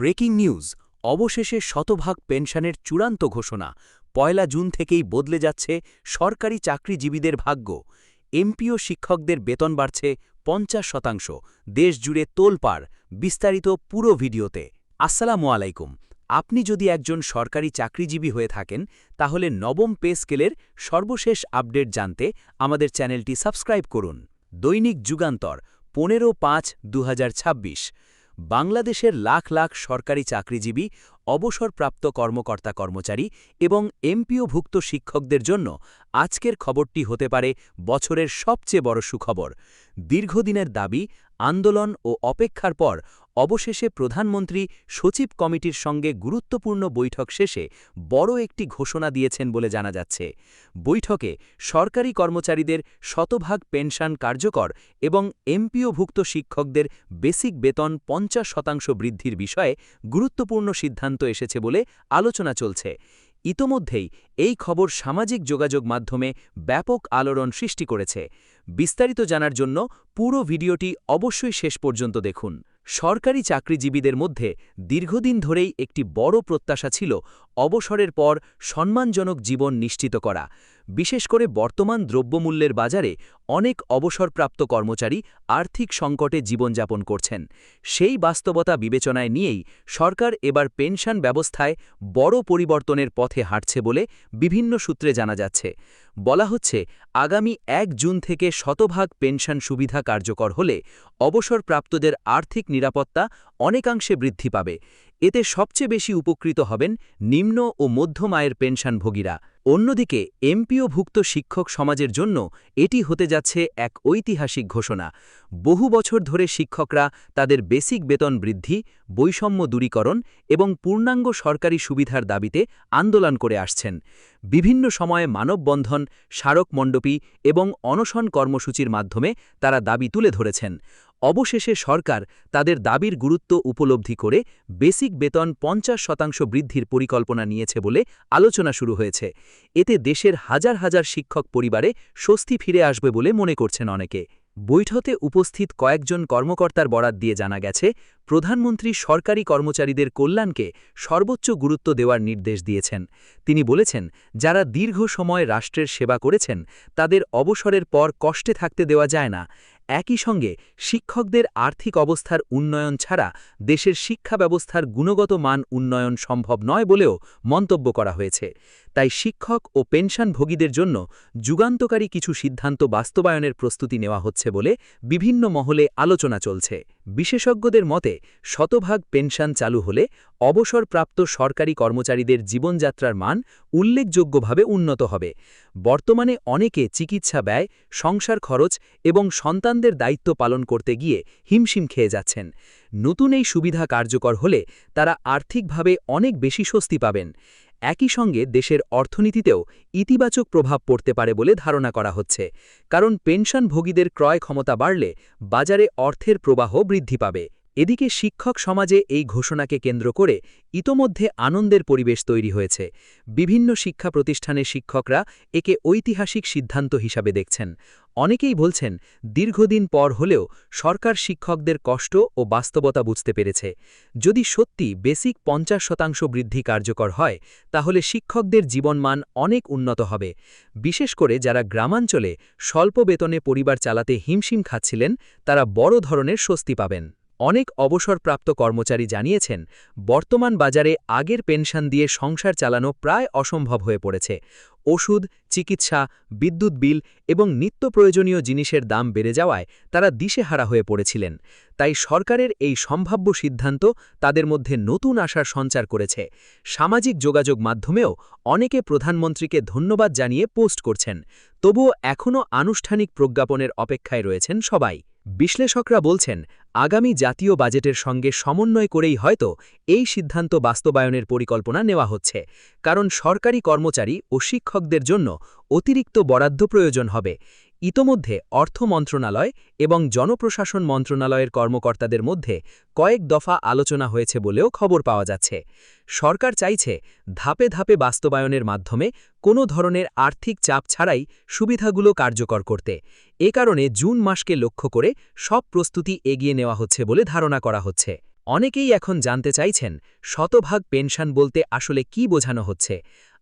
Breaking news, অবশেষে শতভাগ পেনশনের চূড়ান্ত ঘোষণা। ১ জুন থেকেই বদলে যাচ্ছে সরকারি চাকরিজীবীদের ভাগ্য। এমপিও শিক্ষকদের বেতন বাড়ছে ৫০%। দেশজুড়ে তোলপাড়। বিস্তারিত পুরো ভিডিওতে। আসসালামু আলাইকুম। আপনি যদি একজন সরকারি চাকরিজীবী হয়ে থাকেন, তাহলে নবম পে স্কেলের সর্বশেষ আপডেট জানতে আমাদের চ্যানেলটি সাবস্ক্রাইব করুন। দৈনিক যুগান্তর, ১৫/৫/২০২৬। বাংলাদেশের লাখ লাখ সরকারি চাকরিজীবী, অবসরপ্রাপ্ত কর্মকর্তা-কর্মচারী এবং এমপিওভুক্ত শিক্ষকদের জন্য আজকের খবরটি হতে পারে বছরের সবচেয়ে বড় সুখবর। দীর্ঘদিনের দাবি, আন্দোলন ও অপেক্ষার পর অবশেষে প্রধানমন্ত্রী সচিব কমিটির সঙ্গে গুরুত্বপূর্ণ বৈঠক শেষে বড় একটি ঘোষণা দিয়েছেন বলে জানা যাচ্ছে। বৈঠকে সরকারি কর্মচারীদের শতভাগ পেনশন কার্যকর এবং এমপিওভুক্ত শিক্ষকদের বেসিক বেতন ৫০% বৃদ্ধির বিষয়ে গুরুত্বপূর্ণ সিদ্ধান্ত এসেছে বলে আলোচনা চলছে। ইতোমধ্যেই এই খবর সামাজিক যোগাযোগ মাধ্যমে ব্যাপক আলোড়ন সৃষ্টি করেছে। বিস্তারিত জানার জন্য পুরো ভিডিওটি অবশ্যই শেষ পর্যন্ত দেখুন। সরকারি চাকরিজীবীদের মধ্যে দীর্ঘদিন ধরেই একটি বড় প্রত্যাশা ছিল অবসরের পর সম্মানজনক জীবন নিশ্চিত করা। বিশেষ করে বর্তমান দ্রব্যমূল্যের বাজারে অনেক অবসরপ্রাপ্ত কর্মচারী আর্থিক সংকটে জীবনযাপন করছেন। সেই বাস্তবতা বিবেচনায় নিয়েই সরকার এবার পেনশন ব্যবস্থায় বড় পরিবর্তনের পথে হাঁটছে বলে বিভিন্ন সূত্রে জানা যাচ্ছে। বলা হচ্ছে, আগামী ১ জুন থেকে শতভাগ পেনশন সুবিধা কার্যকর হলে অবসরপ্রাপ্তদের আর্থিক নিরাপত্তা অনেকাংশে বৃদ্ধি পাবে। এতে সবচেয়ে বেশি উপকৃত হবেন নিম্ন ও মধ্যম আয়ের পেনশনভোগীরা। অন্যদিকে এমপিওভুক্ত শিক্ষক সমাজের জন্য এটি হতে যাচ্ছে এক ঐতিহাসিক ঘোষণা। বহু বছর ধরে শিক্ষকরা তাদের বেসিক বেতন বৃদ্ধি, বৈষম্য দূরীকরণ এবং পূর্ণাঙ্গ সরকারি সুবিধার দাবিতে আন্দোলন করে আসছেন। বিভিন্ন সময়ে মানববন্ধন, স্মারকমণ্ডপী এবং অনশন কর্মসূচির মাধ্যমে তারা দাবি তুলে ধরেছেন। অবশেষে সরকার তাদের দাবির গুরুত্ব উপলব্ধি করে বেসিক বেতন ৫০% বৃদ্ধির পরিকল্পনা নিয়েছে বলে আলোচনা শুরু হয়েছে। এতে দেশের হাজার হাজার শিক্ষক পরিবারে স্বস্তি ফিরে আসবে বলে মনে করছেন অনেকে। বৈঠকে উপস্থিত কয়েকজন কর্মকর্তার বরাত দিয়ে জানা গেছে, প্রধানমন্ত্রী সরকারি কর্মচারীদের কল্যাণকে সর্বোচ্চ গুরুত্ব দেওয়ার নির্দেশ দিয়েছেন। তিনি বলেছেন, যারা দীর্ঘ সময় রাষ্ট্রের সেবা করেছেন তাদের অবসরের পর কষ্টে থাকতে দেওয়া যায় না। একই সঙ্গে শিক্ষকদের আর্থিক অবস্থার উন্নয়ন ছাড়া দেশের শিক্ষা ব্যবস্থার গুণগত মান উন্নয়ন সম্ভব নয় বলেও মন্তব্য করা হয়েছে। তাই শিক্ষক ও পেনশনভোগীদের জন্য যুগান্তকারী কিছু সিদ্ধান্ত বাস্তবায়নের প্রস্তুতি নেওয়া হচ্ছে বলে বিভিন্ন মহলে আলোচনা চলছে। বিশেষজ্ঞদের মতে, শতভাগ পেনশন চালু হলে অবসরপ্রাপ্ত সরকারি কর্মচারীদের জীবনযাত্রার মান উল্লেখযোগ্যভাবে উন্নত হবে। বর্তমানে অনেকে চিকিৎসা ব্যয়, সংসার খরচ এবং সন্তানদের দায়িত্ব পালন করতে গিয়ে হিমশিম খেয়ে যাচ্ছেন। নতুন এই সুবিধা কার্যকর হলে তারা আর্থিকভাবে অনেক বেশি স্বস্তি পাবেন। একই সঙ্গে দেশের অর্থনীতিতেও ইতিবাচক প্রভাব পড়তে পারে বলে ধারণা করা হচ্ছে, কারণ পেনশনভোগীদের ক্রয় ক্ষমতা বাড়লে বাজারে অর্থের প্রবাহ বৃদ্ধি পাবে। এদিকে শিক্ষক সমাজে এই ঘোষণাকে কেন্দ্র করে ইতোমধ্যে আনন্দের পরিবেশ তৈরি হয়েছে। বিভিন্ন শিক্ষা প্রতিষ্ঠানের শিক্ষকরা একে ঐতিহাসিক সিদ্ধান্ত হিসাবে দেখছেন। অনেকেই বলছেন, দীর্ঘদিন পর হলেও সরকার শিক্ষকদের কষ্ট ও বাস্তবতা বুঝতে পেরেছে। যদি সত্যি বেসিক ৫০% বৃদ্ধি কার্যকর হয়, তাহলে শিক্ষকদের জীবনমান অনেক উন্নত হবে। বিশেষ করে যারা গ্রামাঞ্চলে স্বল্প বেতনে পরিবার চালাতে হিমশিম খাচ্ছিলেন, তারা বড় ধরনের স্বস্তি পাবেন। অনেক অবসরপ্রাপ্ত কর্মচারী জানিয়েছেন, বর্তমান বাজারে আগের পেনশন দিয়ে সংসার চালানো প্রায় অসম্ভব হয়ে পড়েছে। ওষুধ, চিকিৎসা, বিদ্যুৎ বিল এবং নিত্য প্রয়োজনীয় জিনিসের দাম বেড়ে যাওয়ায় তারা দিশেহারা হয়ে পড়েছিলেন। তাই সরকারের এই সম্ভাব্য সিদ্ধান্ত তাদের মধ্যে নতুন আশার সঞ্চার করেছে। সামাজিক যোগাযোগ মাধ্যমেও অনেকে প্রধানমন্ত্রীকে ধন্যবাদ জানিয়ে পোস্ট করছেন। তবুও এখনও আনুষ্ঠানিক প্রজ্ঞাপনের অপেক্ষায় রয়েছেন সবাই। বিশ্লেষকরা বলছেন, আগামী জাতীয় বাজেটের সঙ্গে সমন্বয় করেই হয়তো এই সিদ্ধান্ত বাস্তবায়নের পরিকল্পনা নেওয়া হচ্ছে, কারণ সরকারি কর্মচারী ও শিক্ষকদের জন্য অতিরিক্ত বরাদ্দ প্রয়োজন হবে। ইতোমধ্যে অর্থ মন্ত্রণালয় এবং জনপ্রশাসন মন্ত্রণালয়ের কর্মকর্তাদের মধ্যে কয়েক দফা আলোচনা হয়েছে বলেও খবর পাওয়া যাচ্ছে। সরকার চাইছে ধাপে ধাপে বাস্তবায়নের মাধ্যমে কোনো ধরনের আর্থিক চাপ ছাড়াই সুবিধাগুলো কার্যকর করতে। এ কারণে জুন মাসকে লক্ষ্য করে সব প্রস্তুতি এগিয়ে নেওয়া হচ্ছে বলে ধারণা করা হচ্ছে। অনেকেই এখন জানতে চাইছেন শতভাগ পেনশন বলতে আসলে কি বোঝানো হচ্ছে।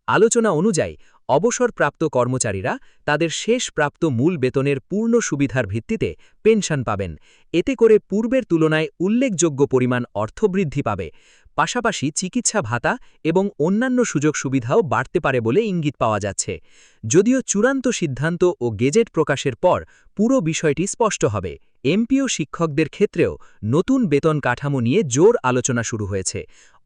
আলোচনা অনুযায়ী অবসরপ্রাপ্ত কর্মচারীরা তাদের শেষ প্রাপ্ত মূল বেতনের পূর্ণ সুবিধার ভিত্তিতে পেনশন পাবেন। এতে করে পূর্বের তুলনায় উল্লেখযোগ্য পরিমাণ অর্থ বৃদ্ধি পাবে। পাশাপাশি চিকিৎসা ভাতা এবং অন্যান্য সুযোগ সুবিধাও বাড়তে পারে বলে ইঙ্গিত পাওয়া যাচ্ছে। যদিও চূড়ান্ত সিদ্ধান্ত ও গেজেট প্রকাশের পর পুরো বিষয়টি স্পষ্ট হবে। এমপিও শিক্ষকদের ক্ষেত্রেও নতুন বেতন কাঠামো নিয়ে জোর আলোচনা শুরু হয়েছে।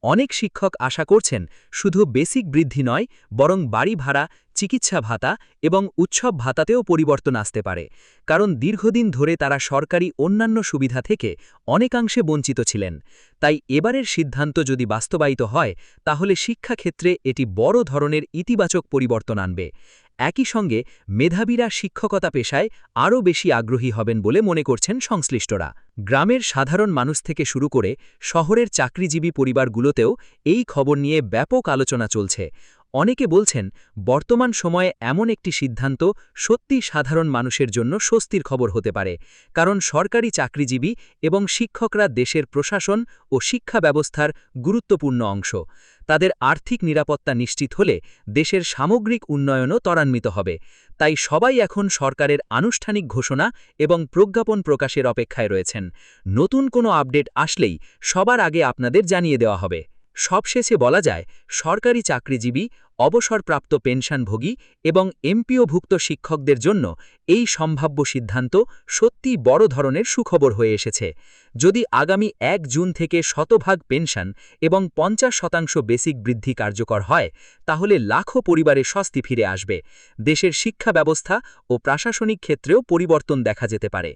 অনেক শিক্ষক আশা করছেন শুধু বেসিক বৃদ্ধি নয়, বরং বাড়ি ভাড়া, চিকিৎসা ভাতা এবং উৎসব ভাতাতেও পরিবর্তন আসতে পারে। কারণ দীর্ঘদিন ধরে তারা সরকারি অন্যান্য সুবিধা থেকে অনেকাংশে বঞ্চিত ছিলেন। তাই এবারের সিদ্ধান্ত যদি বাস্তবায়িত হয়, তাহলে শিক্ষাক্ষেত্রে এটি বড় ধরনের ইতিবাচক পরিবর্তন আনবে। একই সঙ্গে মেধাবীরা শিক্ষকতা পেশায় আরও বেশি আগ্রহী হবেন বলে মনে করছেন সংশ্লিষ্টরা। গ্রামের সাধারণ মানুষ থেকে শুরু করে শহরের চাকরিজীবী পরিবারগুলোতেও এই খবর নিয়ে ব্যাপক আলোচনা চলছে। অনেকে বলছেন বর্তমান সময়ে এমন একটি সিদ্ধান্ত সত্যি সাধারণ মানুষের জন্য স্বস্তির খবর হতে পারে। কারণ সরকারি চাকরিজীবী এবং শিক্ষকরা দেশের প্রশাসন ও শিক্ষা ব্যবস্থার গুরুত্বপূর্ণ অংশ। তাদের আর্থিক নিরাপত্তা নিশ্চিত হলে দেশের সামগ্রিক উন্নয়নও ত্বরান্বিত হবে। তাই সবাই এখন সরকারের আনুষ্ঠানিক ঘোষণা এবং প্রজ্ঞাপন প্রকাশের অপেক্ষায় রয়েছেন। নতুন কোনো আপডেট আসলেই সবার আগে আপনাদের জানিয়ে দেওয়া হবে। সবশেষে বলা যায়, সরকারি চাকরিজীবী, অবসরপ্রাপ্ত পেনশনভোগী এবং এমপিওভুক্ত শিক্ষকদের জন্য এই সম্ভাব্য সিদ্ধান্ত সত্যিই বড় ধরনের সুখবর হয়ে এসেছে। যদি আগামী ১ জুন থেকে শতভাগ পেনশন এবং ৫০% বেসিক বৃদ্ধি কার্যকর হয়, তাহলে লাখো পরিবারে স্বস্তি ফিরে আসবে। দেশের শিক্ষা ব্যবস্থা ও প্রশাসনিক ক্ষেত্রেও পরিবর্তন দেখা যেতে পারে।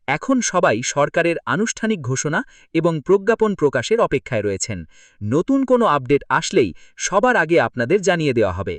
এখন সবাই সরকারের আনুষ্ঠানিক ঘোষণা এবং প্রজ্ঞাপন প্রকাশের অপেক্ষায় রয়েছেন। নতুন কোনো আপডেট আসলেই সবার আগে আপনাদের জানিয়ে দেওয়া হবে।